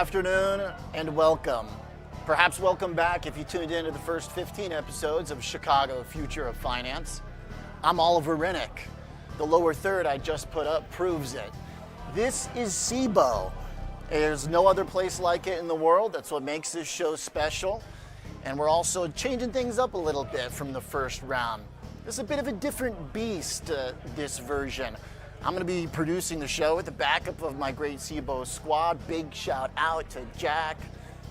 afternoon and welcome. Perhaps welcome back if you tuned into the first 15 episodes of Chicago Future of Finance. I'm Oliver Renick. The lower third I just put up proves it. This is Cboe. There's no other place like it in the world. That's what makes this show special. And we're also changing things up a little bit from the first round. This is a bit of a different beast, this version. I'm going to be producing the show with the backup of my great Cboe squad. Big shout out to Jack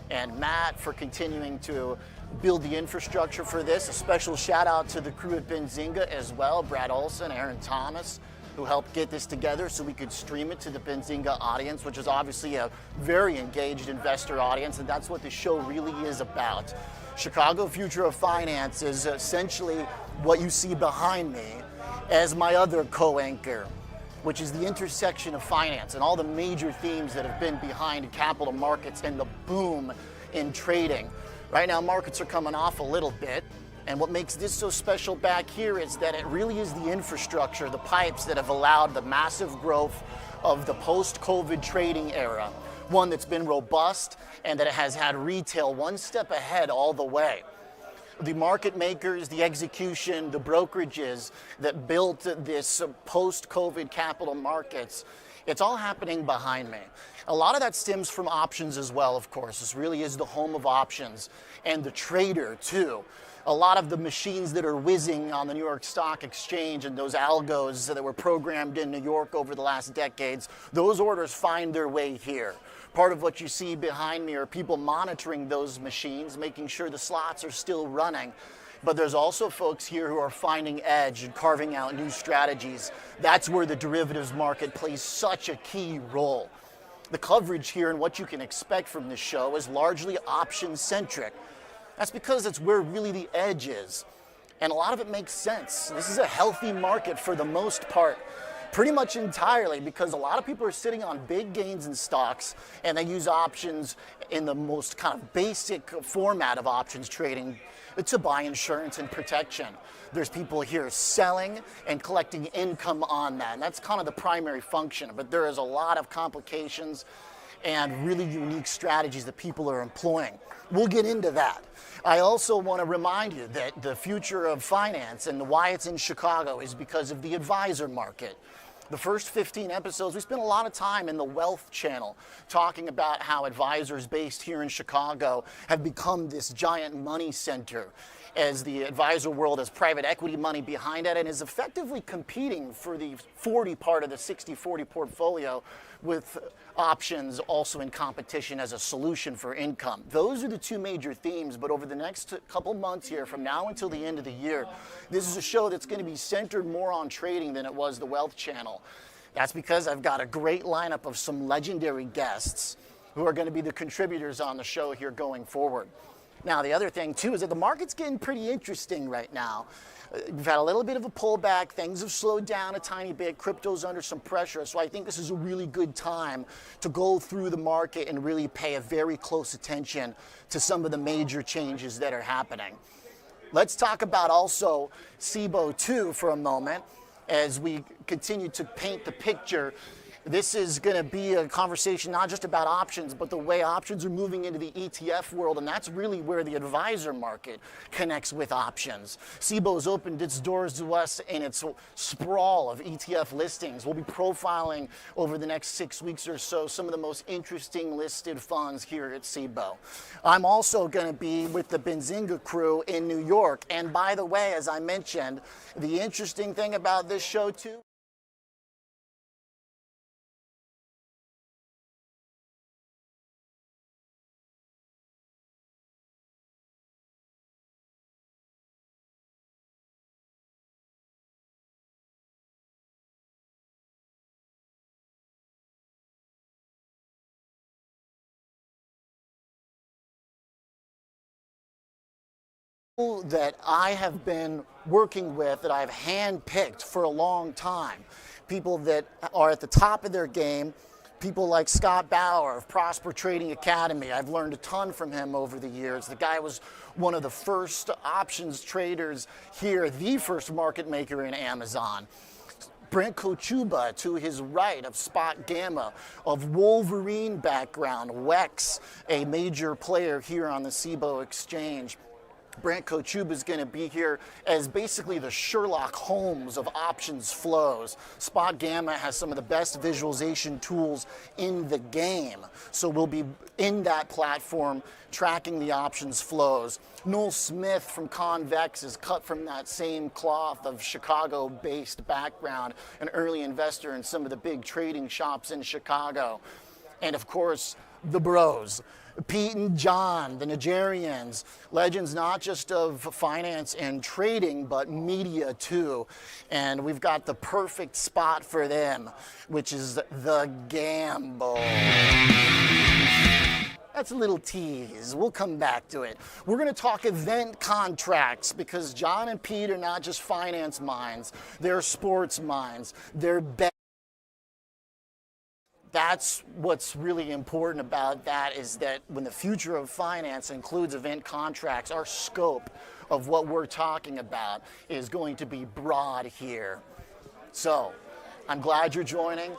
and Matt for continuing to build the infrastructure for this. A special shout out to the crew at Benzinga as well, Brad Olson, Aaron Thomas, who helped get this together so we could stream it to the Benzinga audience, which is obviously a very engaged investor audience, and that's what the show really is about. Chicago Future of Finance is essentially what you see behind me as my other co-anchor, which is the intersection of finance and all the major themes that have been behind capital markets and the boom in trading. Right now, markets are coming off a little bit, and what makes this so special back here is that it really is the infrastructure, the pipes that have allowed the massive growth of the post-COVID trading era, one that's been robust and that has had retail one step ahead all the way. The market makers, the execution, the brokerages that built this post-COVID capital markets, it's all happening behind me. A lot of that stems from options as well, of course. This really is the home of options, and the trader too. A lot of the machines that are whizzing on the New York Stock Exchange and those algos that were programmed in New York over the last decades, those orders find their way here. Part of what you see behind me are people monitoring those machines, making sure the slots are still running. But there's also folks here who are finding edge and carving out new strategies. That's where the derivatives market plays such a key role. The coverage here and what you can expect from this show is largely option-centric. That's because it's where really the edge is. And a lot of it makes sense. This is a healthy market for the most part. Pretty much entirely, because a lot of people are sitting on big gains in stocks and they use options in the most kind of basic format of options trading to buy insurance and protection. There's people here selling and collecting income on that, and that's kind of the primary function. But there is a lot of complications and really unique strategies that people are employing. We'll get into that. I also want to remind you that the future of finance and why it's in Chicago is because of the advisor market. The first 15 episodes, we spent a lot of time in the Wealth Channel talking about how advisors based here in Chicago have become this giant money center as the advisor world has private equity money behind it and is effectively competing for the 40 part of the 60-40 portfolio with options also in competition as a solution for income. Those are the two major themes, but over the next couple months here, from now until the end of the year, this is a show that's going to be centered more on trading than it was the Wealth Channel. That's because I've got a great lineup of some legendary guests who are going to be the contributors on the show here going forward. Now, the other thing, too, is that the market's getting pretty interesting right now. We've had a little bit of a pullback. Things have slowed down a tiny bit. Crypto's under some pressure. So I think this is a really good time to go through the market and really pay a very close attention to some of the major changes that are happening. Let's talk about also Cboe, too, for a moment as we continue to paint the picture. This is going to be a conversation not just about options, but the way options are moving into the ETF world, and that's really where the advisor market connects with options. Cboe's opened its doors to us in its sprawl of ETF listings. We'll be profiling over the next 6 weeks or so some of the most interesting listed funds here at Cboe. I'm also going to be with the Benzinga crew in New York, and by the way, as I mentioned, the interesting thing about this show too, that I have been working with, that I've handpicked for a long time. People that are at the top of their game, people like Scott Bauer of Prosper Trading Academy. I've learned a ton from him over the years. The guy was one of the first options traders here, the first market maker in Amazon. Brent Kochuba to his right of Spot Gamma, of Wolverine background, Wex, a major player here on the Cboe exchange. Brent Kochuba is going to be here as basically the Sherlock Holmes of options flows. Spot Gamma has some of the best visualization tools in the game. So we'll be in that platform tracking the options flows. Noel Smith from Convex is cut from that same cloth of Chicago-based background, an early investor in some of the big trading shops in Chicago. And of course, the bros. Pete and John, the Nigerians, legends not just of finance and trading, but media too. And we've got the perfect spot for them, which is the gamble. That's a little tease. We'll come back to it. We're going to talk event contracts because John and Pete are not just finance minds, they're sports minds. They're That's what's really important about that, is that when the future of finance includes event contracts, our scope of what we're talking about is going to be broad here. So I'm glad you're joining.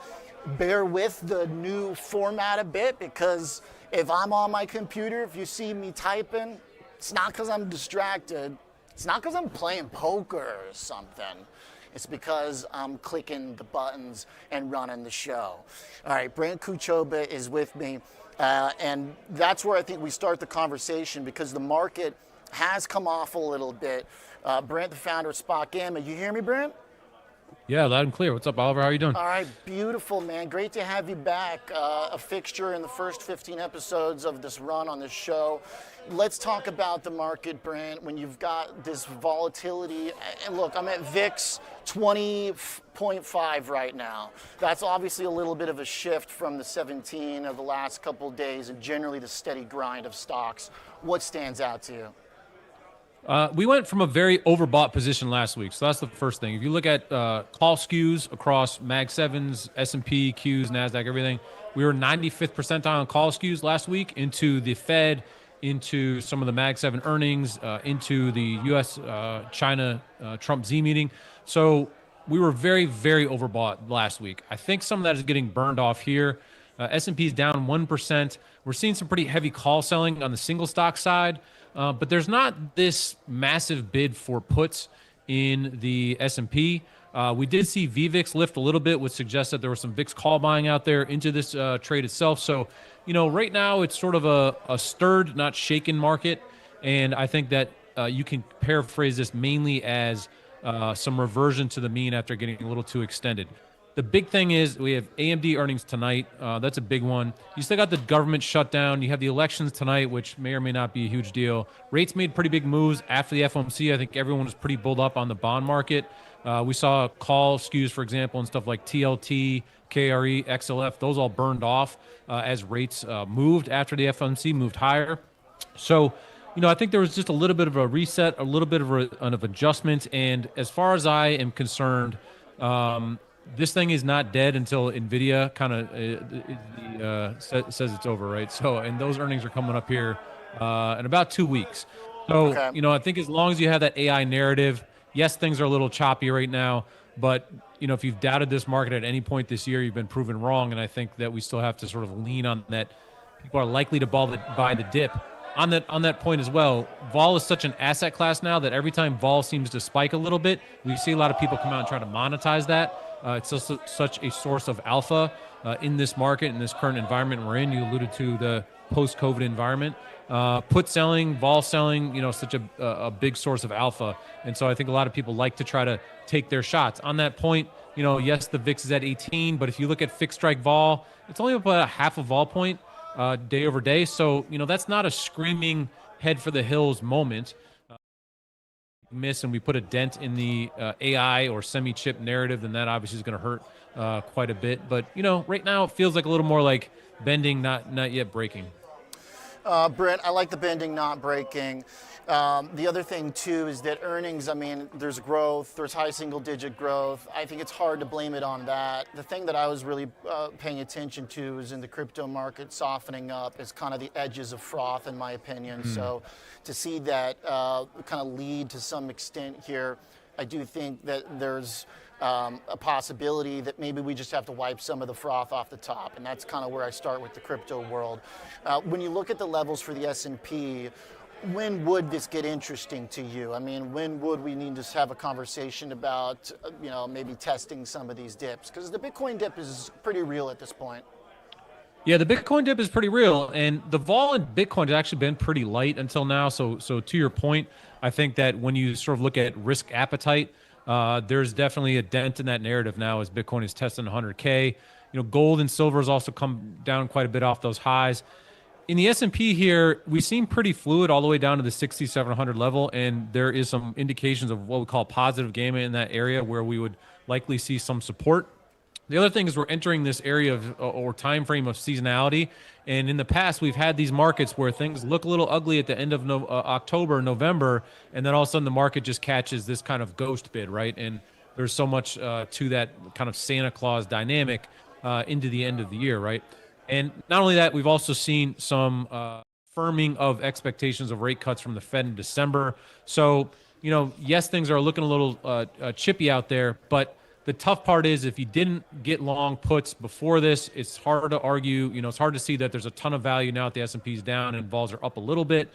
Bear with the new format a bit, because if I'm on my computer, if you see me typing, it's not because I'm distracted. It's not because I'm playing poker or something. It's because I'm clicking the buttons and running the show. All right, Brent Kochuba is with me, and that's where I think we start the conversation, because the market has come off a little bit. Brent, the founder of Spot Gamma. You hear me, Brent? Yeah, loud and clear. What's up, Oliver? How are you doing? All right, beautiful, man. Great to have you back. A fixture in the first 15 episodes of this run on this show. Let's talk about the market, Brent, when you've got this volatility. And look, I'm at VIX 20.5 right now. That's obviously a little bit of a shift from the 17 of the last couple of days and generally the steady grind of stocks. What stands out to you? We went from a very overbought position last week, so that's the first thing. If you look at call skews across Mag 7s, S&P, Qs, NASDAQ, everything, we were 95th percentile on call skews last week into the Fed, into some of the Mag 7 earnings, into the U.S.-China Trump Z meeting. So we were very, very overbought last week. I think some of that is getting burned off here. S&P is down 1%. We're seeing some pretty heavy call selling on the single stock side. But there's not this massive bid for puts in the S&P. We did see VVIX lift a little bit, which suggests that there was some VIX call buying out there into this trade itself. So, right now it's sort of a stirred, not shaken market. And I think that you can paraphrase this mainly as some reversion to the mean after getting a little too extended. The big thing is we have AMD earnings tonight. That's a big one. You still got the government shutdown. You have the elections tonight, which may or may not be a huge deal. Rates made pretty big moves after the FOMC. I think everyone was pretty bulled up on the bond market. We saw call skews, for example, and stuff like TLT, KRE, XLF. Those all burned off as rates moved after the FOMC moved higher. So, I think there was just a little bit of a reset, a little bit of an adjustment. And as far as I am concerned, this thing is not dead until NVIDIA kind of says it's over, right? So, and those earnings are coming up here in about 2 weeks. So, Okay. I think as long as you have that AI narrative, yes, things are a little choppy right now, but, if you've doubted this market at any point this year, you've been proven wrong. And I think that we still have to sort of lean on that. People are likely to buy the dip. On that point as well, vol is such an asset class now that every time vol seems to spike a little bit, we see a lot of people come out and try to monetize that. It's also such a source of alpha in this market, in this current environment we're in. You alluded to the post-COVID environment. Put selling, vol selling, such a big source of alpha. And so I think a lot of people like to try to take their shots. On that point, yes, the VIX is at 18, but if you look at fixed strike vol, it's only about a half a vol point day over day. So, that's not a screaming head for the hills moment. Miss and we put a dent in the AI or semi-chip narrative, then that obviously is going to hurt quite a bit. But, right now it feels like a little more like bending, not yet breaking. Brent, I like the bending, not breaking. The other thing, too, is that earnings, there's growth, there's high single-digit growth. I think it's hard to blame it on that. The thing that I was really paying attention to is in the crypto market softening up is kind of the edges of froth, in my opinion. So to see that kind of lead to some extent here, I do think that there's a possibility that maybe we just have to wipe some of the froth off the top, and that's kind of where I start with the crypto world. When you look at the levels for the S&P, when would this get interesting to you? I mean, when would we need to have a conversation about, maybe testing some of these dips? Because the Bitcoin dip is pretty real at this point. Yeah, the Bitcoin dip is pretty real, and the vol in Bitcoin has actually been pretty light until now. So to your point, I think that when you sort of look at risk appetite, there's definitely a dent in that narrative now as Bitcoin is testing 100K. Gold and silver has also come down quite a bit off those highs. In the S&P here, we seem pretty fluid all the way down to the 6,700 level, and there is some indications of what we call positive gamma in that area where we would likely see some support. The other thing is we're entering this area of or time frame of seasonality, and in the past we've had these markets where things look a little ugly at the end of October, November, and then all of a sudden the market just catches this kind of ghost bid, right? And there's so much to that kind of Santa Claus dynamic into the end of the year, right? And not only that, we've also seen some firming of expectations of rate cuts from the Fed in December. So, yes, things are looking a little chippy out there, but the tough part is if you didn't get long puts before this, it's hard to argue. It's hard to see that there's a ton of value now that the S&P's down and vols are up a little bit.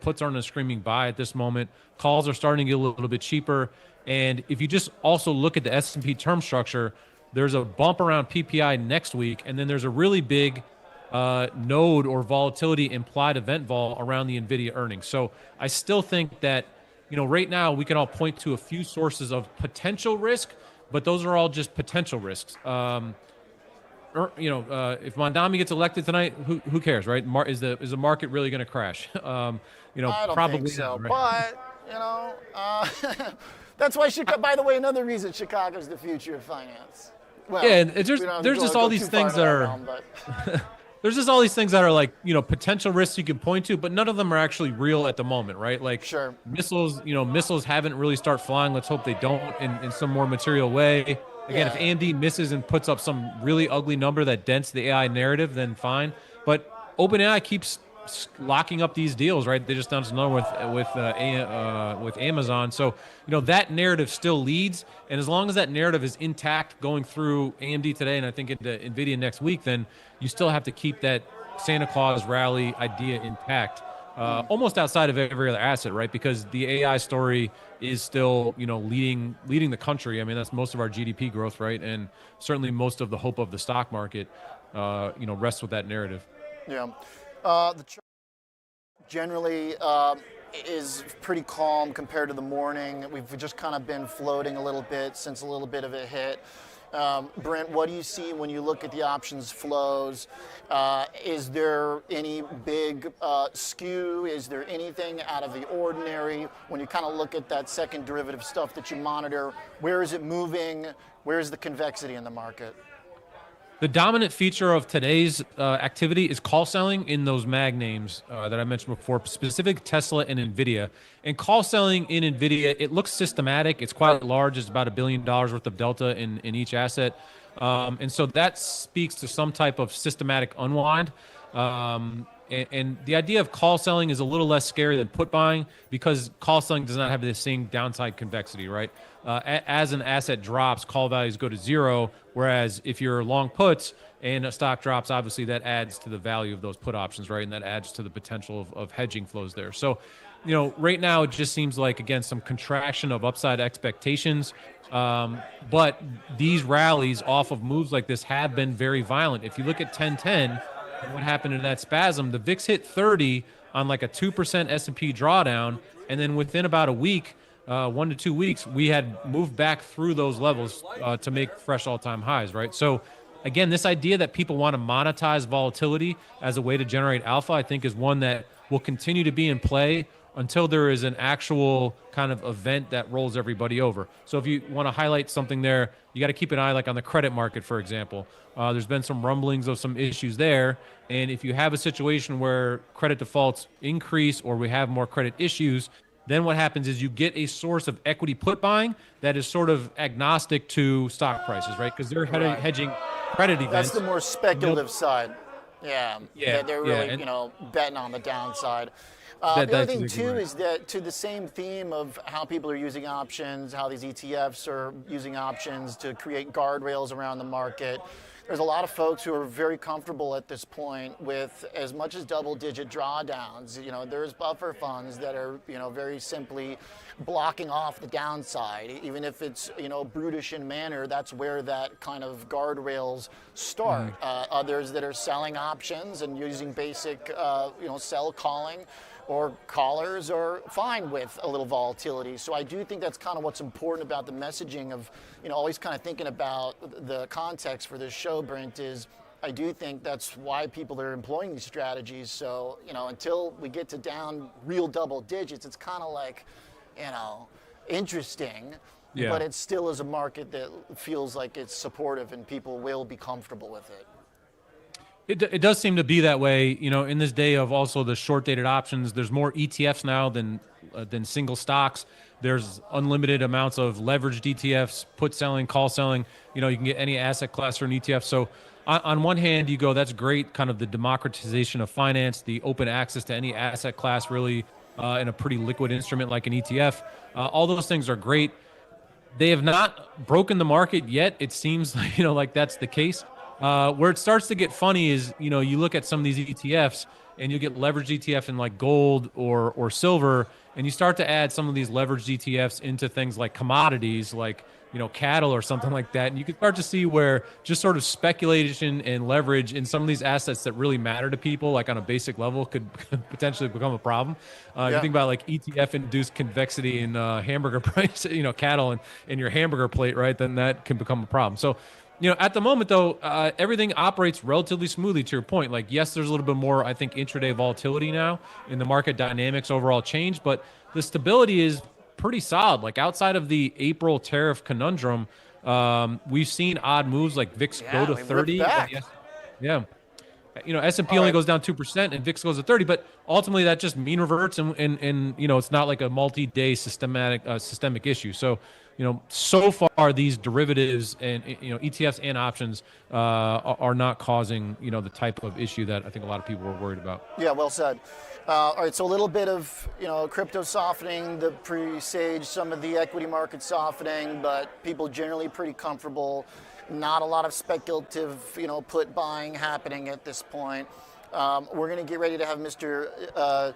Puts aren't a screaming buy at this moment. Calls are starting to get a little bit cheaper. And if you just also look at the S&P term structure, there's a bump around PPI next week, and then there's a really big node or volatility implied event vol around the NVIDIA earnings. So I still think that, right now we can all point to a few sources of potential risk, but those are all just potential risks. If Mondami gets elected tonight, who cares, right? Is the market really going to crash? I don't probably think so, not, right? but that's why by the way, another reason Chicago's the future of finance. Well, yeah, there's just all these things that are there's just all these things that are like, potential risks you can point to, but none of them are actually real at the moment, right? Like sure. missiles haven't really start flying. Let's hope they don't in some more material way. Again, if AMD misses and puts up some really ugly number that dents the AI narrative, then fine. But OpenAI keeps locking up these deals, right? They just announced another with Amazon. So, that narrative still leads. And as long as that narrative is intact going through AMD today and I think into NVIDIA next week, then you still have to keep that Santa Claus rally idea intact, almost outside of every other asset, right? Because the AI story is still, leading the country. I mean, that's most of our GDP growth, right? And certainly most of the hope of the stock market, rests with that narrative. Yeah. The chart generally is pretty calm compared to the morning. We've just kind of been floating a little bit since a little bit of it hit. Brent, what do you see when you look at the options flows? Is there any big skew? Is there anything out of the ordinary when you kind of look at that second derivative stuff that you monitor? Where is it moving? Where is the convexity in the market? The dominant feature of today's activity is call selling in those mag names that I mentioned before, specific Tesla and NVIDIA. And call selling in NVIDIA, it looks systematic. It's quite large. It's about $1 billion worth of delta in each asset. And so that speaks to some type of systematic unwind. And the idea of call selling is a little less scary than put buying because call selling does not have the same downside convexity, right? As an asset drops, call values go to zero, whereas if you're long puts and a stock drops, obviously that adds to the value of those put options, right? And that adds to the potential of hedging flows there. So, right now it just seems like, again, some contraction of upside expectations. But these rallies off of moves like this have been very violent. If you look at 1010, what happened in that spasm, the VIX hit 30 on like a 2% S&P drawdown, and then within about a week, 1 to 2 weeks, we had moved back through those levels to make fresh all-time highs, right? So again, this idea that people want to monetize volatility as a way to generate alpha, I think is one that will continue to be in play until there is an actual kind of event that rolls everybody over. So if you want to highlight something there, you got to keep an eye like on the credit market, for example. There's been some rumblings of some issues there. And if you have a situation where credit defaults increase or we have more credit issues, then what happens is you get a source of equity put buying that is sort of agnostic to stock prices, right? Because they're hedging credit events. That's the more speculative side. Yeah. They're really, and betting on the downside. The other thing too is that to the same theme of how people are using options, how these ETFs are using options to create guardrails around the market. There's a lot of folks who are very comfortable at this point with as much as double-digit drawdowns. There's buffer funds that are, very simply blocking off the downside. Even if it's, brutish in manner, that's where that kind of guardrails start. Others that are selling options and using basic, sell calling or callers are fine with a little volatility. So I do think that's kind of what's important about the messaging of, always kind of thinking about the context for this show, Brent, is I do think that's why people are employing these strategies. So, until we get to down real double digits, it's kind of like, interesting, but it still is a market that feels like it's supportive and people will be comfortable with it. It does seem to be that way, in this day of also the short-dated options. There's more ETFs now than single stocks. There's unlimited amounts of leveraged ETFs, put selling, call selling. You can get any asset class for an ETF. So on one hand, you go, that's great, kind of the democratization of finance, the open access to any asset class really in a pretty liquid instrument like an ETF. All those things are great. They have not broken the market yet. It seems like that's the case. Where it starts to get funny is, you look at some of these ETFs and you get leveraged ETF in like gold or silver, and you start to add some of these leveraged ETFs into things like commodities, like, cattle or something like that. And you can start to see where just sort of speculation and leverage in some of these assets that really matter to people, like on a basic level, could potentially become a problem. You think about like ETF-induced convexity in hamburger price, cattle and your hamburger plate, right? Then that can become a problem. So, at the moment, though, everything operates relatively smoothly, to your point. Like, yes, there's a little bit more, I think, intraday volatility now in the market dynamics, overall change, but the stability is pretty solid. Like, outside of the April tariff conundrum, we've seen odd moves like VIX go to 30. S&P only goes down 2% and VIX goes to 30, but ultimately that just mean reverts and it's not like a multi-day systemic issue. So, so far these derivatives and, ETFs and options are not causing, the type of issue that I think a lot of people were worried about. Yeah, well said. All right, so a little bit of, crypto softening, the presage, some of the equity market softening, but people generally pretty comfortable. Not a lot of speculative, put buying happening at this point. We're going to get ready to have Mr.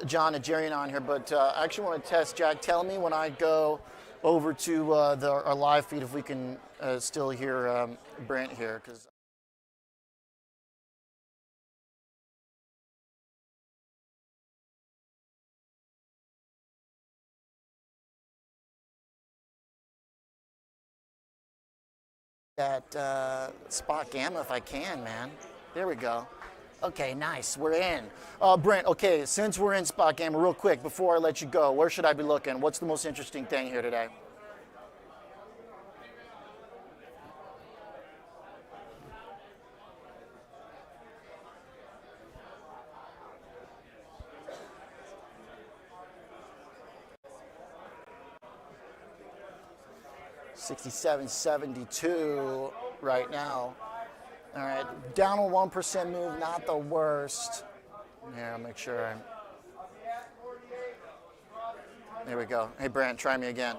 John Najarian on here, but I actually want to test, Jack, tell me when I go over to our live feed if we can still hear Brent here, because that spot gamma if I can, man. There we go. Okay, nice. We're in. Brent, okay, since we're in spot gamma, real quick, before I let you go, where should I be looking? What's the most interesting thing here today? $67.72 right now. All right, down a 1% move, not the worst. Here, I'll make sure. There we go. Hey, Brent, try me again.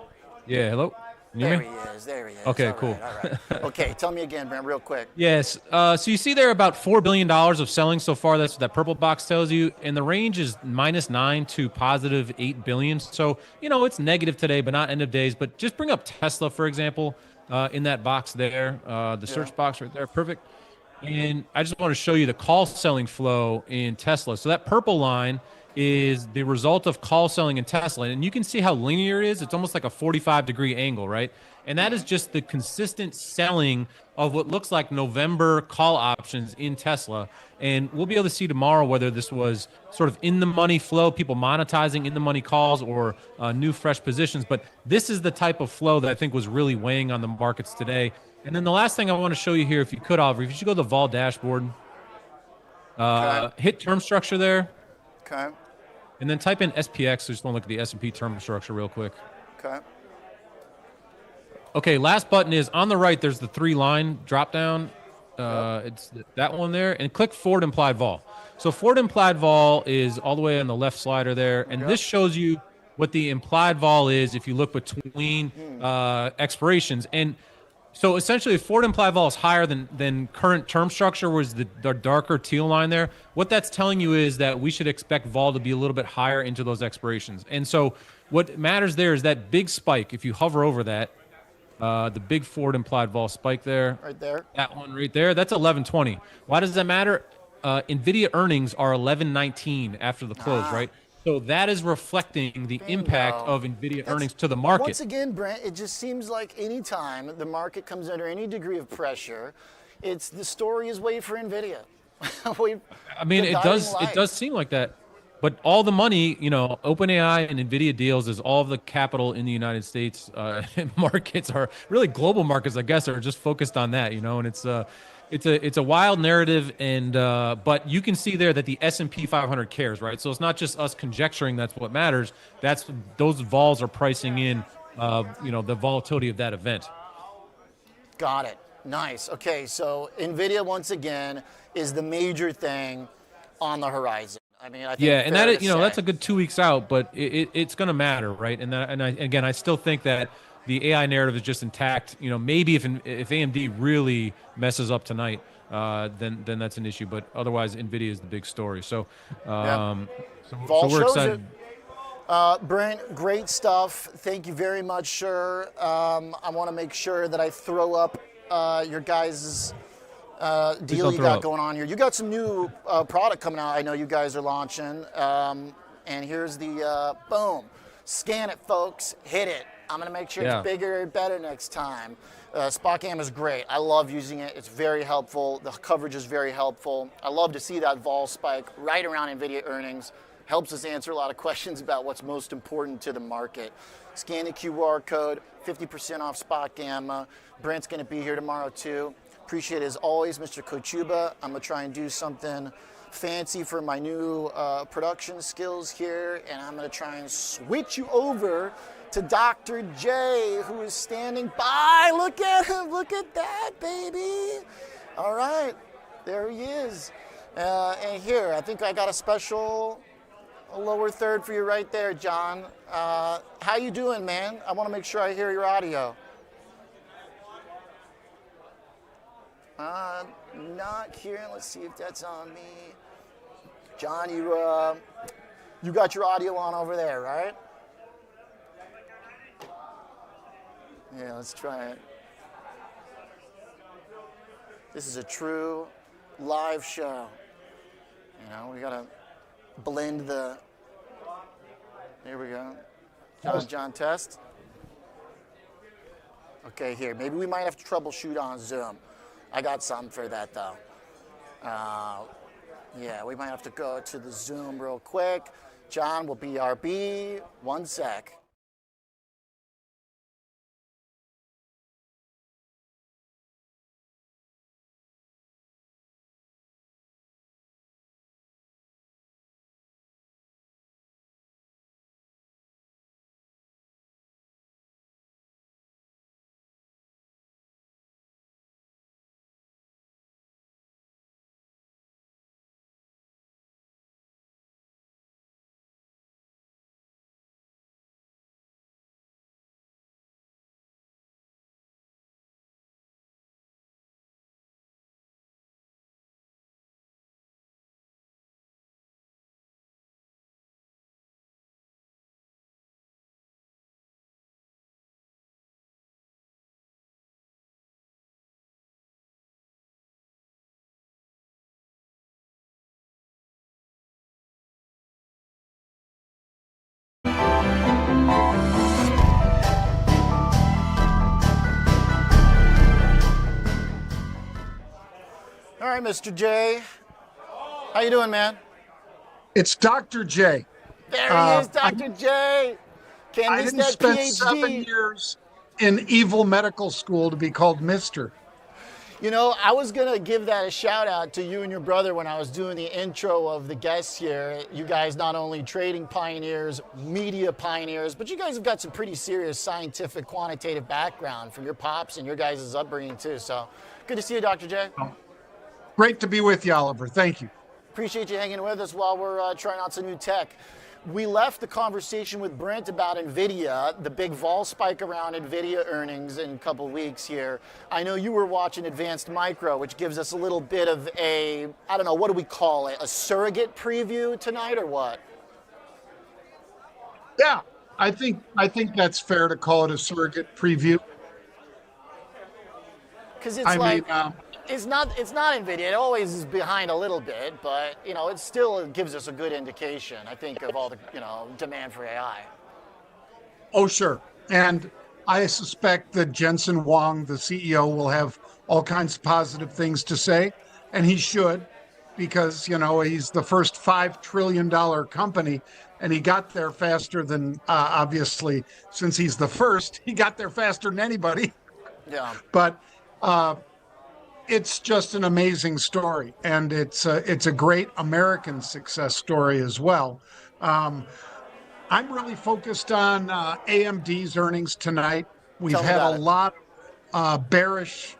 Yeah, hello? There he is. Okay, all cool. Right, all right. Okay, tell me again, Brent, real quick. Yes. So you see there about $4 billion of selling so far. That's what that purple box tells you. And the range is -9 to positive $8 billion. So, it's negative today, but not end of days. But just bring up Tesla, for example, in that box there, the search box right there. Perfect. And I just want to show you the call selling flow in Tesla. So that purple line is the result of call selling in Tesla. And you can see how linear it is. It's almost like a 45-degree angle, right? And that is just the consistent selling of what looks like November call options in Tesla. And we'll be able to see tomorrow whether this was sort of in the money flow, people monetizing in the money calls, or new fresh positions. But this is the type of flow that I think was really weighing on the markets today. And then the last thing I want to show you here, if you could, Oliver, if you should go to the vol dashboard, hit term structure there. Okay. And then type in SPX. So just want to look at the S&P term structure real quick. Okay. Okay, last button is on the right. There's the 3-line drop down. It's that one there. And click forward implied vol. So forward implied vol is all the way on the left slider there, and this shows you what the implied vol is if you look between expirations. And so essentially, if forward implied vol is higher than current term structure, was the darker teal line there. What that's telling you is that we should expect vol to be a little bit higher into those expirations. And so what matters there is that big spike. If you hover over that, the big forward implied vol spike there, right there, that one right there, that's 1120. Why does that matter? NVIDIA earnings are 1119 after the close, right? So that is reflecting the impact of NVIDIA earnings to the market. Once again, Brent, it just seems like any time the market comes under any degree of pressure, it's the story is wait for NVIDIA. I mean, it does seem like that. But all the money, OpenAI and NVIDIA deals is all of the capital in the United States. Markets are really global markets, I guess, are just focused on that, and it's a wild narrative, and but you can see there that the S&P 500 cares, right? So it's not just us conjecturing that's what matters. Those vols are pricing in, the volatility of that event. Got it. Nice. Okay, so NVIDIA once again is the major thing on the horizon. I mean, I think and that that's a good 2 weeks out, but it's going to matter, right? And I still think that the AI narrative is just intact. Maybe if AMD really messes up tonight, then that's an issue. But otherwise, NVIDIA is the big story. So, so we're excited. Brent, great stuff. Thank you very much, sir. I want to make sure that I throw up your guys' deal you got going on here. You got some new product coming out. I know you guys are launching. And here's the boom. Scan it, folks. Hit it. I'm going to make sure it's bigger and better next time. SpotGam is great. I love using it. It's very helpful. The coverage is very helpful. I love to see that vol spike right around NVIDIA earnings. Helps us answer a lot of questions about what's most important to the market. Scan the QR code, 50% off SpotGamma. Brent's going to be here tomorrow too. Appreciate it as always, Mr. Kochuba. I'm going to try and do something fancy for my new production skills here, and I'm going to try and switch you over to Dr. J, who is standing by. Look at him. Look at that, baby. All right. There he is. And here, I think I got a lower third for you right there, John. How you doing, man? I want to make sure I hear your audio. Not hearing. Let's see if that's on me. John, you got your audio on over there, right? Yeah, let's try it. This is a true live show. We gotta blend the. Here we go. John, test. Okay, here. Maybe we might have to troubleshoot on Zoom. I got something for that though. Yeah, we might have to go to the Zoom real quick. John will BRB. 1 sec. All right, Mr. J. How you doing, man? It's Dr. J. There he is, Dr. J. I didn't spend PhD. 7 years in evil medical school to be called Mr. I was going to give that a shout out to you and your brother when I was doing the intro of the guests here. You guys not only trading pioneers, media pioneers, but you guys have got some pretty serious scientific, quantitative background from your pops and your guys' upbringing too. So good to see you, Dr. J. Great to be with you, Oliver. Thank you. Appreciate you hanging with us while we're trying out some new tech. We left the conversation with Brent about NVIDIA, the big vol spike around NVIDIA earnings in a couple weeks here. I know you were watching Advanced Micro, which gives us a little bit of a, I don't know, what do we call it? A surrogate preview tonight or what? Yeah, I think that's fair to call it a surrogate preview. Because it's not NVIDIA. It always is behind a little bit, but it still gives us a good indication, I think, of all the demand for AI. Oh, sure. And I suspect that Jensen Huang, the CEO, will have all kinds of positive things to say, and he should, because he's the first $5 trillion company, and he got there faster than obviously, since he's the first, he got there faster than anybody. Yeah. But it's just an amazing story, and it's a great American success story as well. I'm really focused on AMD's earnings tonight. We've had a lot of bearish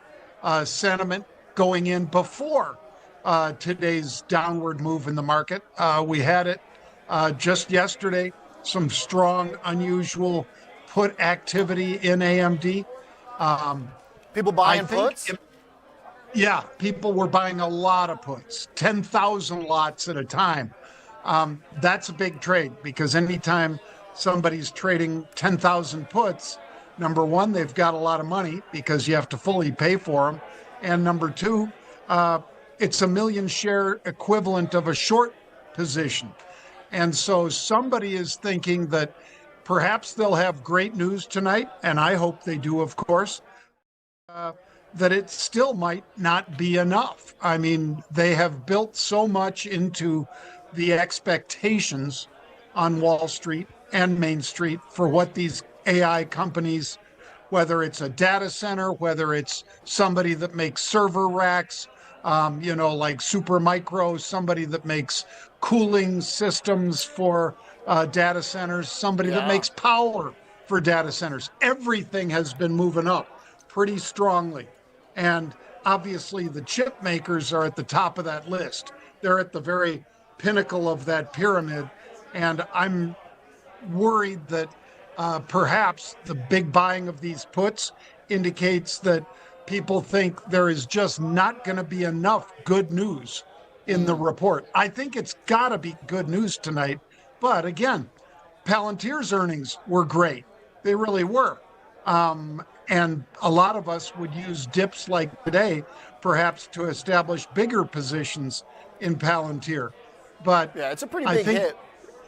sentiment going in before today's downward move in the market. We had it just yesterday, some strong, unusual put activity in AMD. People buying puts? Yeah, people were buying a lot of puts, 10,000 lots at a time. That's a big trade, because anytime somebody's trading 10,000 puts, number one, they've got a lot of money because you have to fully pay for them. And number two, it's a million share equivalent of a short position. And so somebody is thinking that perhaps they'll have great news tonight, and I hope they do, of course. That it still might not be enough. I mean, they have built so much into the expectations on Wall Street and Main Street for what these AI companies, whether it's a data center, whether it's somebody that makes server racks, like Supermicro, somebody that makes cooling systems for data centers, somebody that makes power for data centers. Everything has been moving up pretty strongly. And obviously the chip makers are at the top of that list. They're at the very pinnacle of that pyramid. And I'm worried that perhaps the big buying of these puts indicates that people think there is just not going to be enough good news in the report. I think it's got to be good news tonight. But again, Palantir's earnings were great. They really were. And a lot of us would use dips like today, perhaps, to establish bigger positions in Palantir. But yeah, it's a pretty big hit,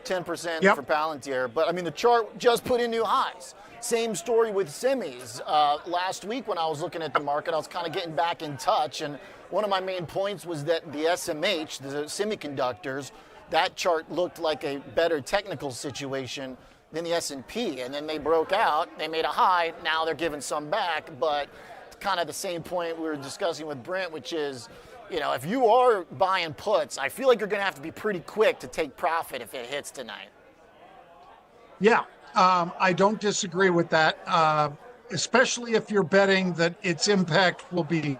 10% for Palantir. But I mean, the chart just put in new highs. Same story with semis. Last week when I was looking at the market, I was kind of getting back in touch. And one of my main points was that the SMH, the semiconductors, that chart looked like a better technical situation than the S&P, and then they broke out, they made a high, now they're giving some back, but kind of the same point we were discussing with Brent, which is, if you are buying puts, I feel like you're going to have to be pretty quick to take profit if it hits tonight. Yeah, I don't disagree with that, especially if you're betting that its impact will be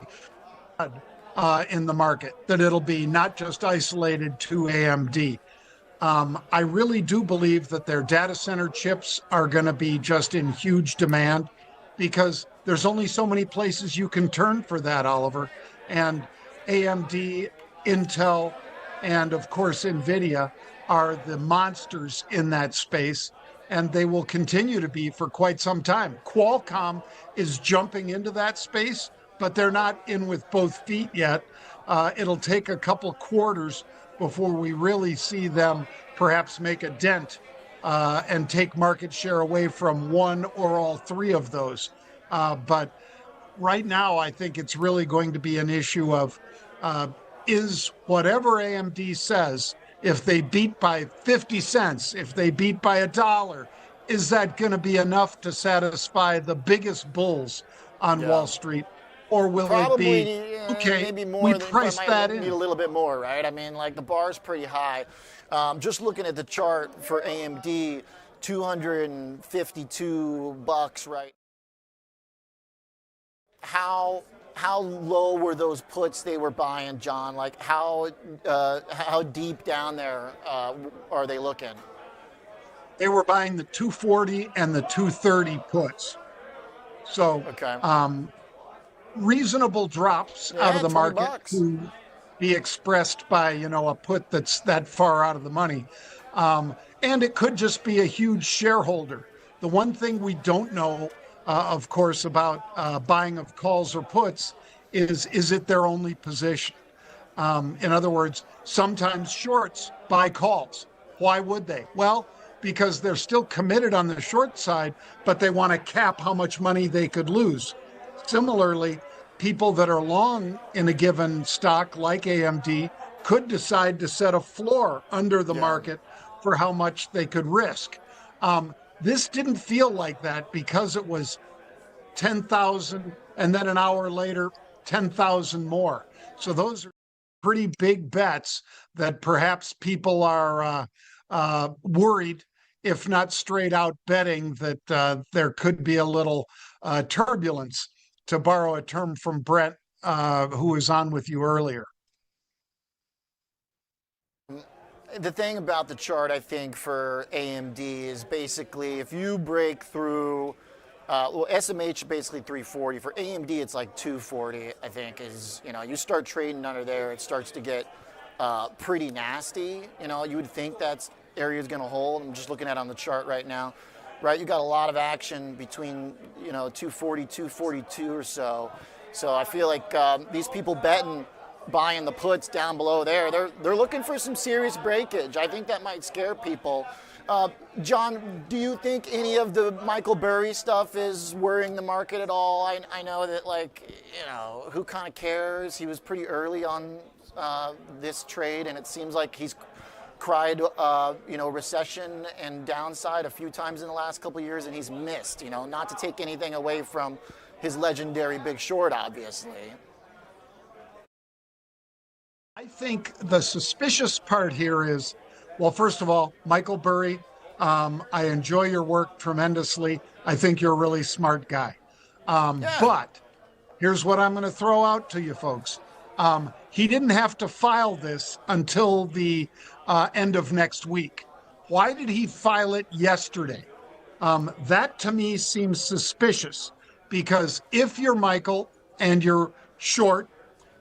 in the market, that it'll be not just isolated to AMD. I really do believe that their data center chips are going to be just in huge demand, because there's only so many places you can turn for that, Oliver. And AMD, Intel, and of course NVIDIA are the monsters in that space, and they will continue to be for quite some time. Qualcomm is jumping into that space, but they're not in with both feet yet. It'll take a couple quarters before we really see them perhaps make a dent and take market share away from one or all three of those. But right now, I think it's really going to be an issue of is whatever AMD says, if they beat by 50 cents, if they beat by $1, is that going to be enough to satisfy the biggest bulls on Wall Street? Or will Probably, it be, okay, maybe more we than, priced that in. Need a little bit more, right? I mean, like the bar's pretty high. Just looking at the chart for AMD, $252, right? How how low were those puts they were buying, John? Like how deep down there are they looking? They were buying the 240 and the 230 puts. So Okay. Reasonable drops out of the market $20. to be expressed by, a put that's that far out of the money. And it could just be a huge shareholder. The one thing we don't know, of course, about buying of calls or puts is it their only position? In other words, sometimes shorts buy calls. Why would they? Well, because they're still committed on the short side, but they want to cap how much money they could lose. Similarly, people that are long in a given stock like AMD could decide to set a floor under the market for how much they could risk. This didn't feel like that because it was 10,000 and then an hour later, 10,000 more. So those are pretty big bets that perhaps people are worried, if not straight out betting, that there could be a little turbulence, to borrow a term from Brett, who was on with you earlier. The thing about the chart, I think, for AMD is basically if you break through, SMH basically 340. For AMD, it's like 240, I think, is, you start trading under there, it starts to get pretty nasty. You would think that's area is going to hold. I'm just looking at it on the chart right now. Right, you got a lot of action between 240, 242 or so. So I feel like these people buying the puts down below there, they're looking for some serious breakage. I think that might scare people. John, do you think any of the Michael Burry stuff is worrying the market at all? I know that, who kind of cares? He was pretty early on this trade, and it seems like he's cried, recession and downside a few times in the last couple of years, and he's missed, not to take anything away from his legendary big short, obviously. I think the suspicious part here is, well, first of all, Michael Burry, I enjoy your work tremendously. I think you're a really smart guy. But here's what I'm going to throw out to you folks. He didn't have to file this until the end of next week. Why did he file it yesterday? That to me seems suspicious, because if you're Michael and you're short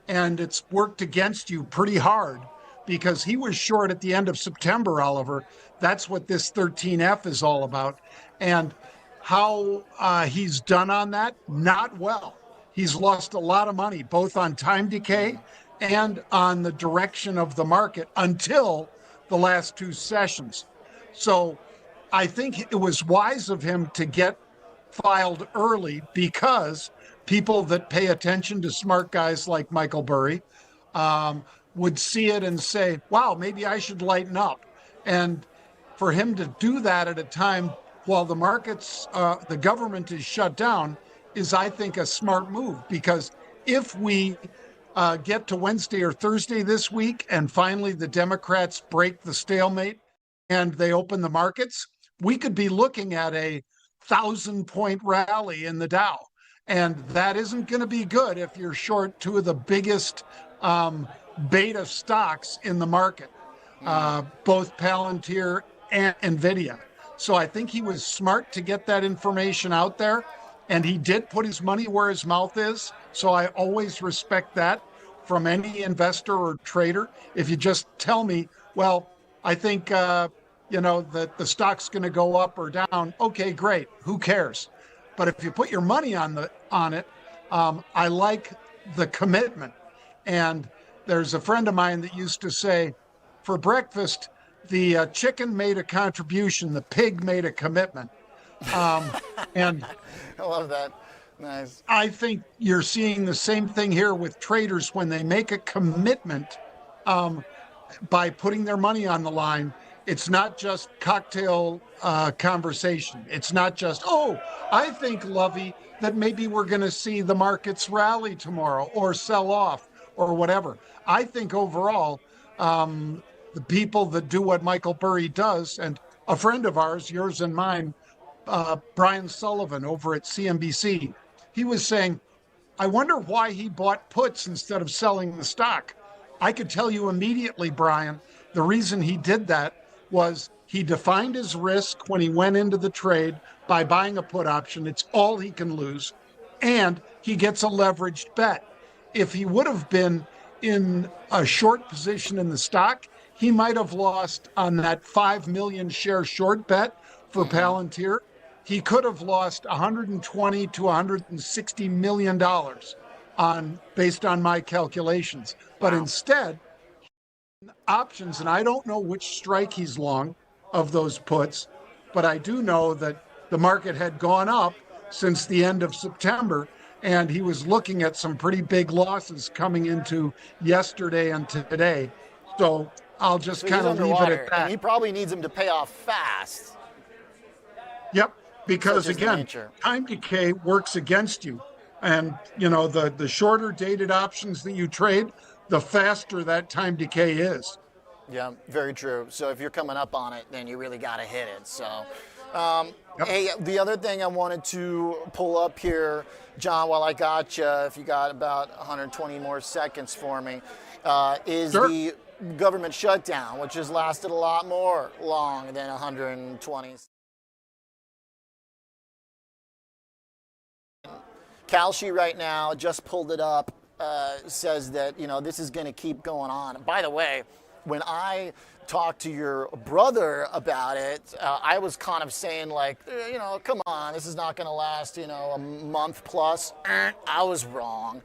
and it's worked against you pretty hard, because he was short at the end of September, Oliver, that's what this 13F is all about. And how he's done on that, not well. He's lost a lot of money, both on time decay and on the direction of the market until the last two sessions. So I think it was wise of him to get filed early, because people that pay attention to smart guys like Michael Burry would see it and say, wow, maybe I should lighten up. And for him to do that at a time while the markets, the government is shut down, is, I think, a smart move. Because if we get to Wednesday or Thursday this week and finally the Democrats break the stalemate and they open the markets, we could be looking at a 1,000-point rally in the Dow. And that isn't going to be good if you're short two of the biggest beta stocks in the market, both Palantir and NVIDIA. So I think he was smart to get that information out there, and he did put his money where his mouth is. So I always respect that from any investor or trader. If you just tell me, well, I think, that the stock's going to go up or down, okay, great. Who cares? But if you put your money on it, I like the commitment. And there's a friend of mine that used to say, for breakfast, the chicken made a contribution, the pig made a commitment. And I love that. Nice. I think you're seeing the same thing here with traders when they make a commitment by putting their money on the line. It's not just cocktail conversation. It's not just, oh, I think, Lovey, that maybe we're going to see the markets rally tomorrow or sell off or whatever. I think overall, the people that do what Michael Burry does, and a friend of ours, yours and mine, Brian Sullivan over at CNBC, he was saying, I wonder why he bought puts instead of selling the stock. I could tell you immediately, Brian, the reason he did that was he defined his risk when he went into the trade by buying a put option. It's all he can lose. And he gets a leveraged bet. If he would have been in a short position in the stock, he might have lost on that 5 million share short bet for Palantir. He could have lost 120 to 160 million dollars based on my calculations. But instead, options, and I don't know which strike he's long of those puts, but I do know that the market had gone up since the end of September, and he was looking at some pretty big losses coming into yesterday and today. So I'll just kind of leave it at that. And he probably needs him to pay off fast. Yep, because again, time decay works against you. And, you know, the shorter dated options that you trade, the faster that time decay is. Yeah, very true. So if you're coming up on it, then you really got to hit it. So, Hey, the other thing I wanted to pull up here, John, while I got you, if you got about 120 more seconds for me, is the government shutdown, which has lasted a lot more long than 120. Kalshi right now just pulled it up, says that, you know, this is going to keep going on. By the way, when I talked to your brother about it, I was kind of saying like, you know, come on, this is not going to last, you know, a month plus. I was wrong.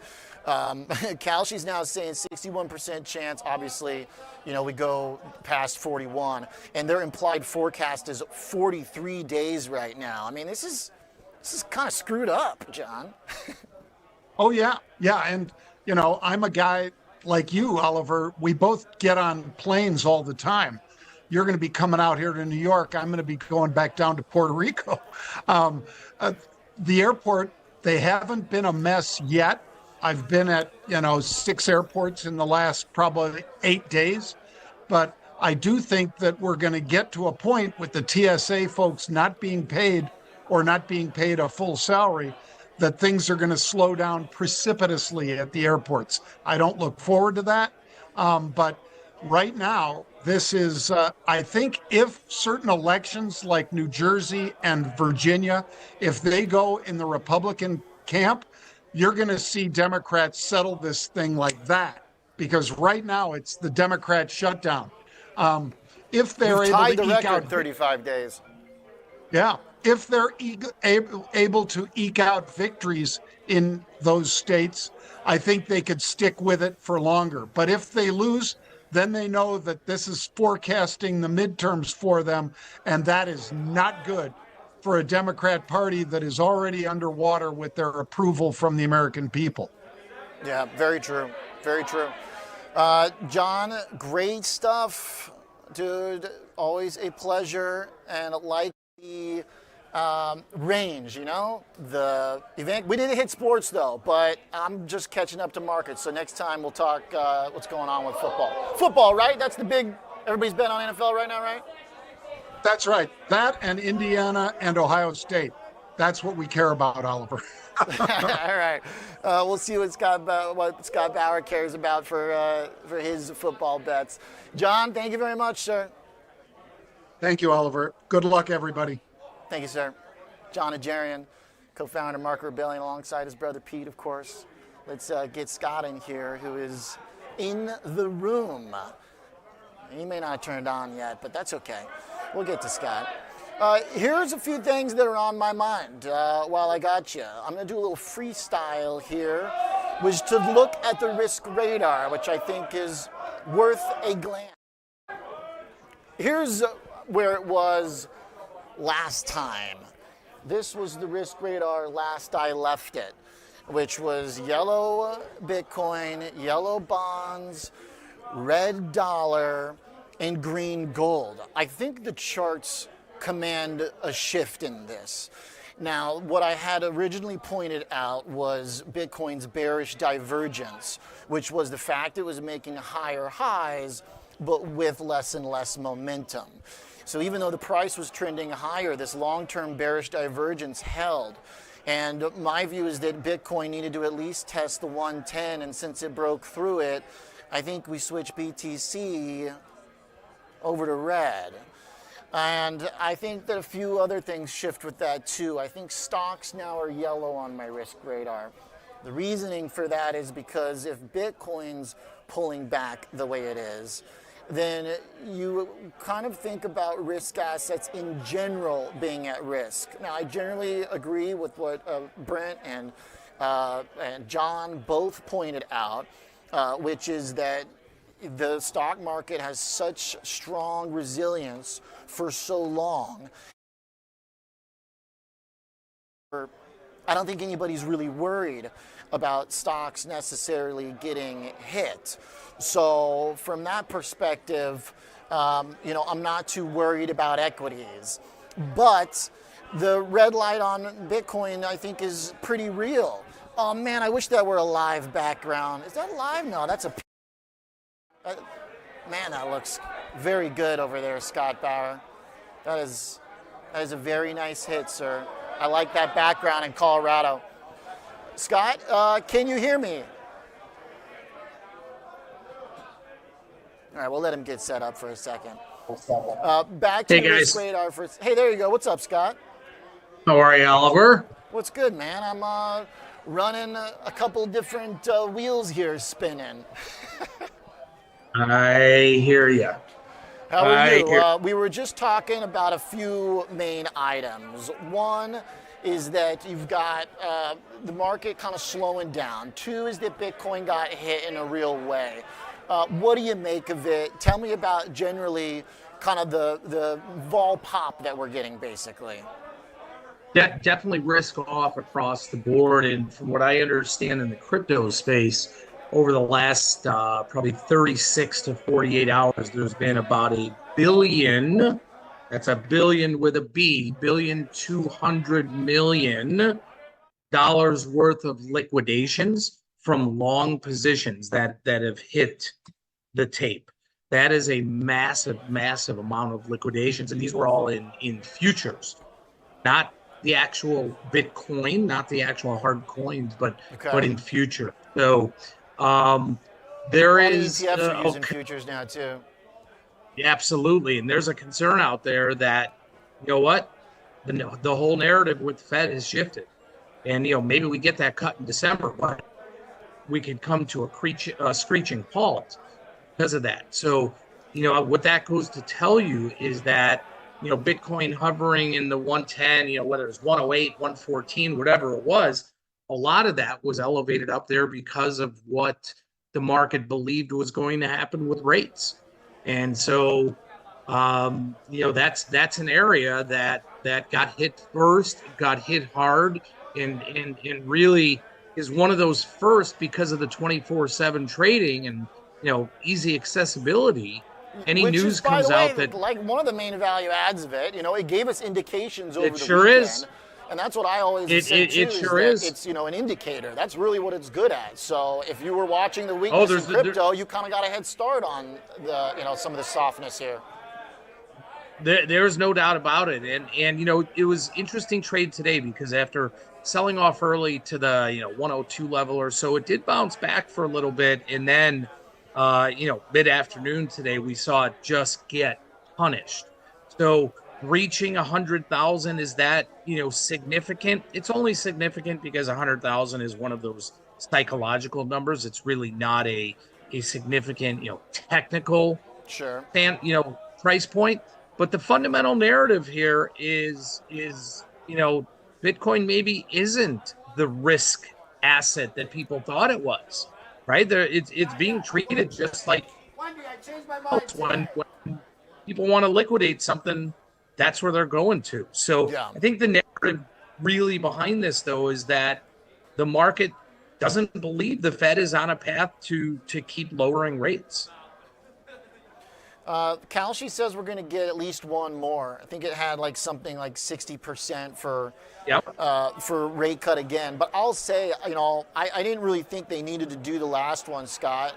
Kalshi's now saying 61% chance. Obviously, you know, we go past 41, and their implied forecast is 43 days right now. I mean, this is kind of screwed up, John. Oh, yeah. Yeah. And, you know, I'm a guy like you, Oliver. We both get on planes all the time. You're going to be coming out here to New York. I'm going to be going back down to Puerto Rico. The airport, they haven't been a mess yet. I've been at, 6 airports in the last probably 8 days. But I do think that we're going to get to a point with the TSA folks not being paid or not being paid a full salary, that things are going to slow down precipitously at the airports. I don't look forward to that. But right now, this is, I think if certain elections like New Jersey and Virginia, if they go in the Republican camp, you're going to see Democrats settle this thing like that. Because right now it's the Democrat shutdown. If they're able tied to the eke record out 35 days. Yeah. If they're able to eke out victories in those states, I think they could stick with it for longer. But if they lose, then they know that this is forecasting the midterms for them, and that is not good for a Democrat Party that is already underwater with their approval from the American people. Yeah, very true. Very true. John, great stuff, dude. Always a pleasure. And like the range, the event. We didn't hit sports though, but I'm just catching up to markets. So next time we'll talk what's going on with football. Football, right? That's the big, everybody's betting on NFL right now, right? That's right. That and Indiana and Ohio State. That's what we care about, Oliver. All right. We'll see what Scott Bauer cares about for his football bets. John, thank you very much, sir. Thank you, Oliver. Good luck, everybody. Thank you, sir. John Ajarian, co-founder of Market Rebellion, alongside his brother Pete, of course. Let's get Scott in here, who is in the room. He may not have turned on yet, but that's okay. We'll get to Scott. Here's a few things that are on my mind while I got you. I'm going to do a little freestyle here, which to look at the risk radar, which I think is worth a glance. Here's where it was last time. This was the risk radar last I left it, which was yellow Bitcoin, yellow bonds, red dollar, and green gold. I think the charts command a shift in this. Now, what I had originally pointed out was Bitcoin's bearish divergence, which was the fact it was making higher highs, but with less and less momentum. So even though the price was trending higher, this long-term bearish divergence held. And my view is that Bitcoin needed to at least test the 110, and since it broke through it, I think we switch BTC over to red. And I think that a few other things shift with that too. I think stocks now are yellow on my risk radar. The reasoning for that is because if Bitcoin's pulling back the way it is, then you kind of think about risk assets in general being at risk. Now, I generally agree with what Brent and John both pointed out, which is that the stock market has such strong resilience for so long. I don't think anybody's really worried about stocks necessarily getting hit. So from that perspective, I'm not too worried about equities. But the red light on Bitcoin, I think, is pretty real. Oh man, I wish that were a live background. Is that live? No, that's a... Man, that looks very good over there, Scott Bauer. That is a very nice hit, sir. I like that background in Colorado. Scott, can you hear me? All right, we'll let him get set up for a second. Back to the risk radar for... Hey, there you go. What's up, Scott? How are you, Oliver? What's good, man? I'm running a couple different wheels here spinning. I hear you. How are you? We were just talking about a few main items. One is that you've got the market kind of slowing down. Two is that Bitcoin got hit in a real way. What do you make of it? Tell me about generally kind of the vol pop that we're getting, basically. Definitely risk off across the board. And from what I understand in the crypto space, over the last probably 36 to 48 hours, there's been about $1 billion, that's a billion with a B, $1.2 billion worth of liquidations from long positions that have hit the tape. That is a massive, massive amount of liquidations. And these were all in futures, not the actual Bitcoin, not the actual hard coins, but in future. So there is ETFs are using futures now too. Yeah, absolutely. And there's a concern out there that, you know what, the whole narrative with the Fed has shifted. And, maybe we get that cut in December, but we could come to a screeching halt because of that. So, what that goes to tell you is that, Bitcoin hovering in the 110, whether it's 108, 114, whatever it was, a lot of that was elevated up there because of what the market believed was going to happen with rates. And so, that's an area that got hit first, got hit hard, and really is one of those first because of the 24/7 trading and, easy accessibility. Any Which news is, by comes the way, out that like one of the main value adds of it, it gave us indications over the sure weekend. is. And that's what I always say too, it sure is. It's, an indicator. That's really what it's good at. So if you were watching the weakness in crypto, you kind of got a head start on the, some of the softness here. There's no doubt about it. And it was interesting trade today because after selling off early to the, 102 level or so, it did bounce back for a little bit. And then, mid-afternoon today, we saw it just get punished. So reaching 100,000, is that, significant? It's only significant because 100,000 is one of those psychological numbers. It's really not a significant, technical price point. But the fundamental narrative here is Bitcoin maybe isn't the risk asset that people thought it was, right? It's being treated just like when people want to liquidate something, that's where they're going to. So I think the narrative really behind this, though, is that the market doesn't believe the Fed is on a path to keep lowering rates. Kalshi says we're going to get at least one more. I think it had something like 60% for rate cut again. But I'll say, I didn't really think they needed to do the last one, Scott.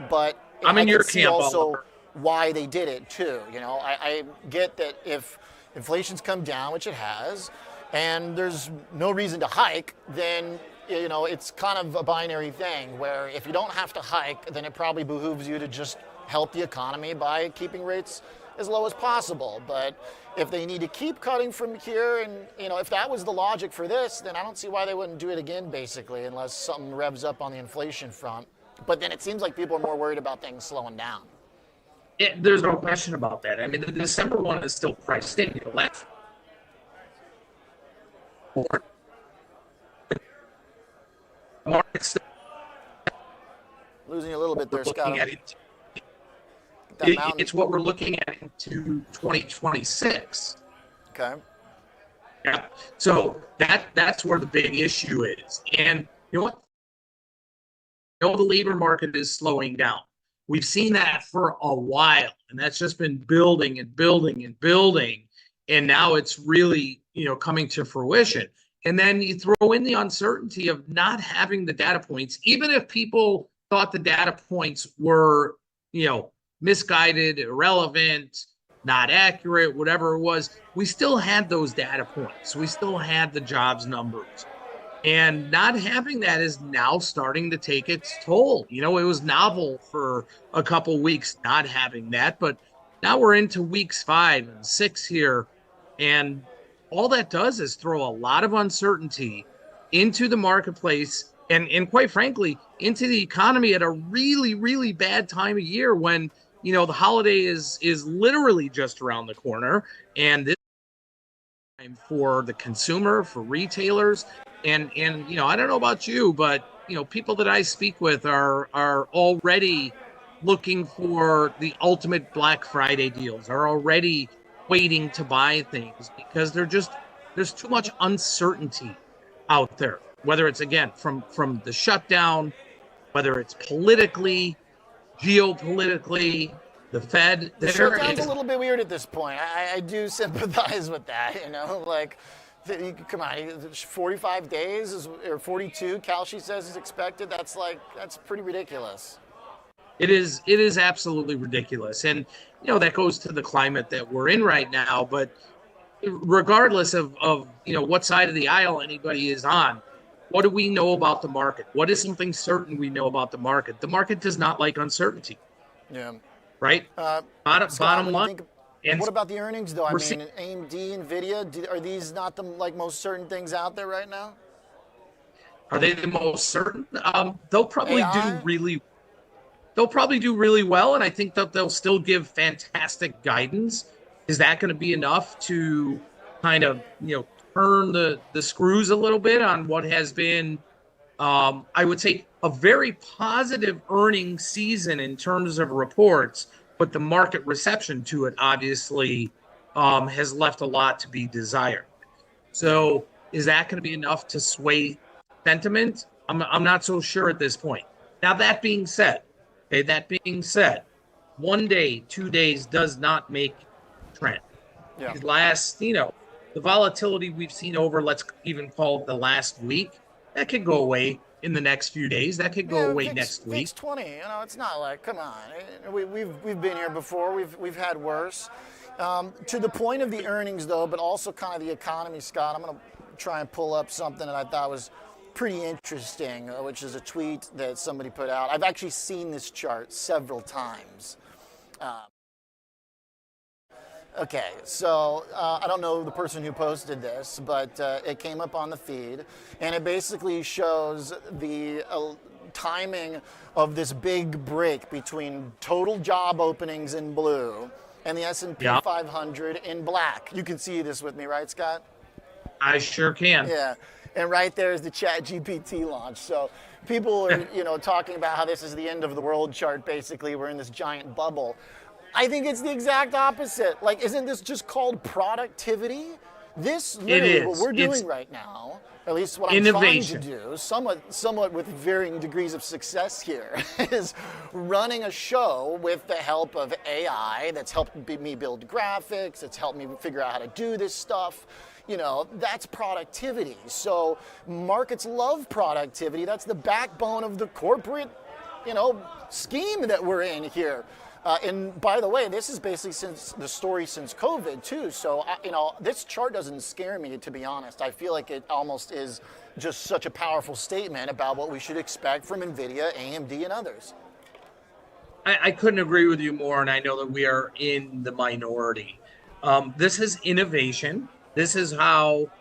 But I'm in your camp also why they did it too. I get that if inflation's come down, which it has, and there's no reason to hike, then it's kind of a binary thing where if you don't have to hike, then it probably behooves you to just help the economy by keeping rates as low as possible. But if they need to keep cutting from here, and if that was the logic for this, then I don't see why they wouldn't do it again, basically, unless something revs up on the inflation front. But then it seems like people are more worried about things slowing down. There's no question about that. I mean, the December one is still priced in. Last market's losing you a little bit there, Scott. It's what we're looking at into 2026. Okay. Yeah. So that's where the big issue is. And you know what? The labor market is slowing down. We've seen that for a while, and that's just been building and building and building. And now it's really, coming to fruition. And then you throw in the uncertainty of not having the data points, even if people thought the data points were, misguided, irrelevant, not accurate, whatever it was, we still had those data points. We still had the jobs numbers. And not having that is now starting to take its toll. It was novel for a couple weeks not having that, but now we're into weeks 5 and 6 here. And all that does is throw a lot of uncertainty into the marketplace and quite frankly, into the economy at a really, really bad time of year when, the holiday is literally just around the corner. And this time for the consumer, for retailers, and I don't know about you, but people that I speak with are already looking for the ultimate Black Friday deals, are already waiting to buy things because there's too much uncertainty out there, whether it's again from the shutdown, whether it's politically, geopolitically, the Fed. The shutdown's a little bit weird at this point. I do sympathize with that, come on, 45 days or 42, Kalshi says is expected. That's pretty ridiculous. It is absolutely ridiculous. And, that goes to the climate that we're in right now. But regardless of what side of the aisle anybody is on, what do we know about the market? What is something certain we know about the market? The market does not like uncertainty. Yeah. Right? Bottom line. What about the earnings, though? AMD, NVIDIA, are these not the most certain things out there right now? Are they the most certain? They'll probably AI? They'll probably do really well, and I think that they'll still give fantastic guidance. Is that going to be enough to kind of turn the screws a little bit on what has been, I would say, a very positive earnings season in terms of reports? But the market reception to it obviously has left a lot to be desired. So is that going to be enough to sway sentiment? I'm not so sure at this point. Now, that being said, 1 day, 2 days does not make trend. Yeah. These last, the volatility we've seen over, let's even call it the last week, that could go away in the next few days. That could go away next week. VIX 20, it's not like, come on. We've been here before. We've had worse. To the point of the earnings, though, but also kind of the economy, Scott, I'm going to try and pull up something that I thought was pretty interesting, which is a tweet that somebody put out. I've actually seen this chart several times. Okay, so I don't know the person who posted this, but it came up on the feed, and it basically shows the timing of this big break between total job openings in blue and the S&P 500 in black. You can see this with me, right, Scott? I sure can. Yeah, and right there is the ChatGPT launch. So people are, talking about how this is the end of the world chart. Basically, we're in this giant bubble. I think it's the exact opposite. Like, isn't this just called productivity? This literally what we're doing right now, at least what I'm trying to do, somewhat with varying degrees of success here, is running a show with the help of AI that's helped me build graphics, it's helped me figure out how to do this stuff. That's productivity. So markets love productivity. That's the backbone of the corporate, scheme that we're in here. And by the way, this is basically since the story since COVID too. So this chart doesn't scare me, to be honest. I feel like it almost is just such a powerful statement about what we should expect from NVIDIA, AMD, and others. I couldn't agree with you more, and I know that we are in the minority. This is innovation. This is how,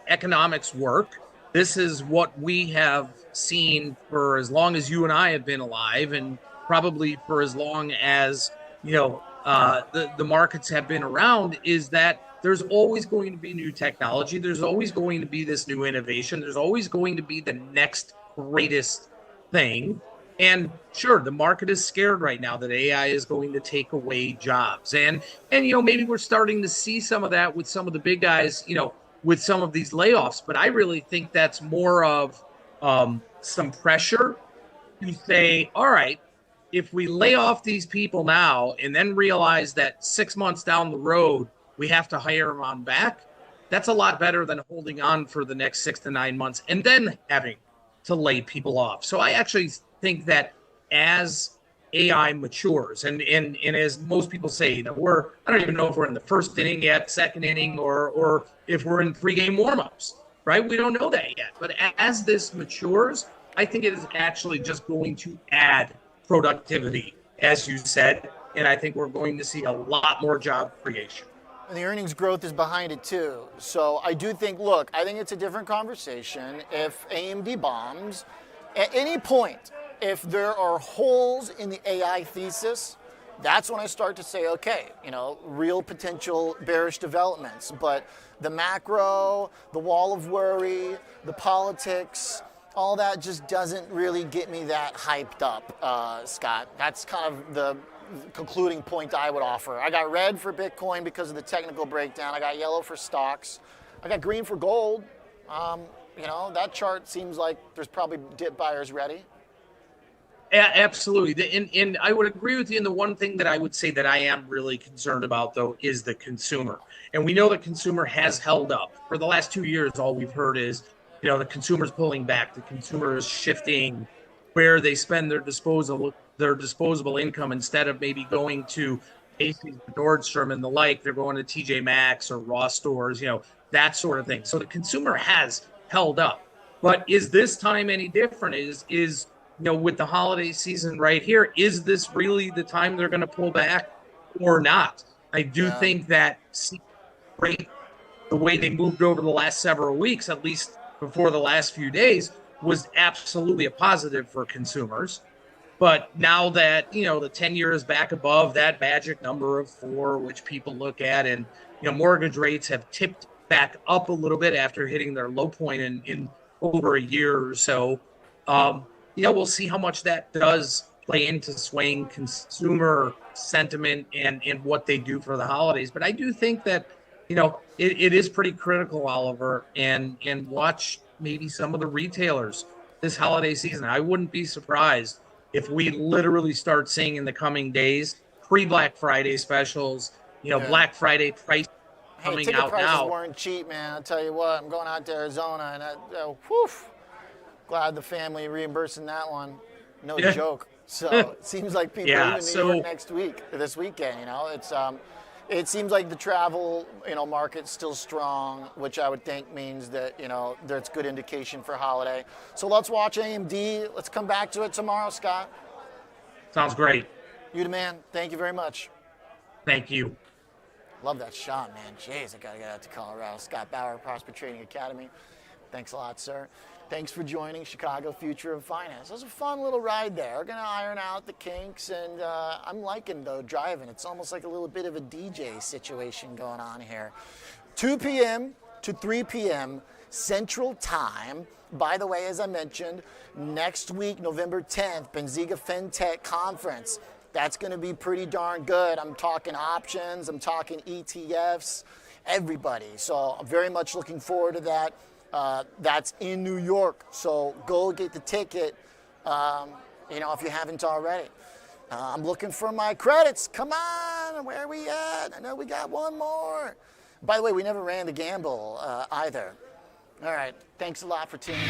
economics work. This is what we have seen for as long as you and I have been alive, and probably for as long as, the markets have been around, is that there's always going to be new technology. There's always going to be this new innovation. There's always going to be the next greatest thing. And sure, the market is scared right now that AI is going to take away jobs. And maybe we're starting to see some of that with some of the big guys, with some of these layoffs. But I really think that's more of some pressure to say, all right, if we lay off these people now and then realize that 6 months down the road, we have to hire them on back, that's a lot better than holding on for the next 6 to 9 months and then having to lay people off. So I actually think that as AI matures, and as most people say, I don't even know if we're in the first inning yet, second inning, or if we're in pregame warmups, right? We don't know that yet. But as this matures, I think it is actually just going to add productivity, as you said, and I think we're going to see a lot more job creation. And the earnings growth is behind it too. So I do think, I think it's a different conversation if AMD bombs. At any point, if there are holes in the AI thesis, that's when I start to say, okay, real potential bearish developments. But the macro, the wall of worry, the politics, all that just doesn't really get me that hyped up, Scott. That's kind of the concluding point I would offer. I got red for Bitcoin because of the technical breakdown. I got yellow for stocks. I got green for gold. That chart seems like there's probably dip buyers ready. Absolutely. And I would agree with you. And the one thing that I would say that I am really concerned about, though, is the consumer. And we know the consumer has held up. For the last 2 years, all we've heard is, the consumer's pulling back. The consumer is shifting where they spend their disposable income. Instead of maybe going to Macy's, Nordstrom, and the like, they're going to TJ Maxx or Ross stores, that sort of thing. So the consumer has held up. But is this time any different? Is with the holiday season right here, is this really the time they're going to pull back or not? I do think that the way they moved over the last several weeks, at least before the last few days, was absolutely a positive for consumers. But now that, the 10-year is back above that magic number of 4, which people look at, and, mortgage rates have tipped back up a little bit after hitting their low point in over a year or so. We'll see how much that does play into swaying consumer sentiment and what they do for the holidays. But I do think that, it is pretty critical, Oliver, and watch maybe some of the retailers this holiday season. I wouldn't be surprised if we literally start seeing in the coming days pre-Black Friday specials, Black Friday price coming ticket out prices now. Weren't cheap, man. I'll tell you what, I'm going out to Arizona, and glad the family reimbursing that one. No joke. So it seems like people even in New York this weekend, it seems like the travel, market's still strong, which I would think means that, there's good indication for holiday. So let's watch AMD. Let's come back to it tomorrow, Scott. Sounds great. You the man. Thank you very much. Thank you. Love that shot, man. Jeez, I got to get out to Colorado. Scott Bauer, Prosper Trading Academy. Thanks a lot, sir. Thanks for joining Chicago Future of Finance. It was a fun little ride there. We're going to iron out the kinks, and I'm liking, though, driving. It's almost like a little bit of a DJ situation going on here. 2 p.m. to 3 p.m. Central Time. By the way, as I mentioned, next week, November 10th, Benzinga FinTech Conference. That's going to be pretty darn good. I'm talking options. I'm talking ETFs, everybody. So I'm very much looking forward to that. That's in New York, so go get the ticket, if you haven't already. I'm looking for my credits. Come on, where are we at? I know we got one more. By the way, we never ran the gamble either. All right, thanks a lot for tuning in.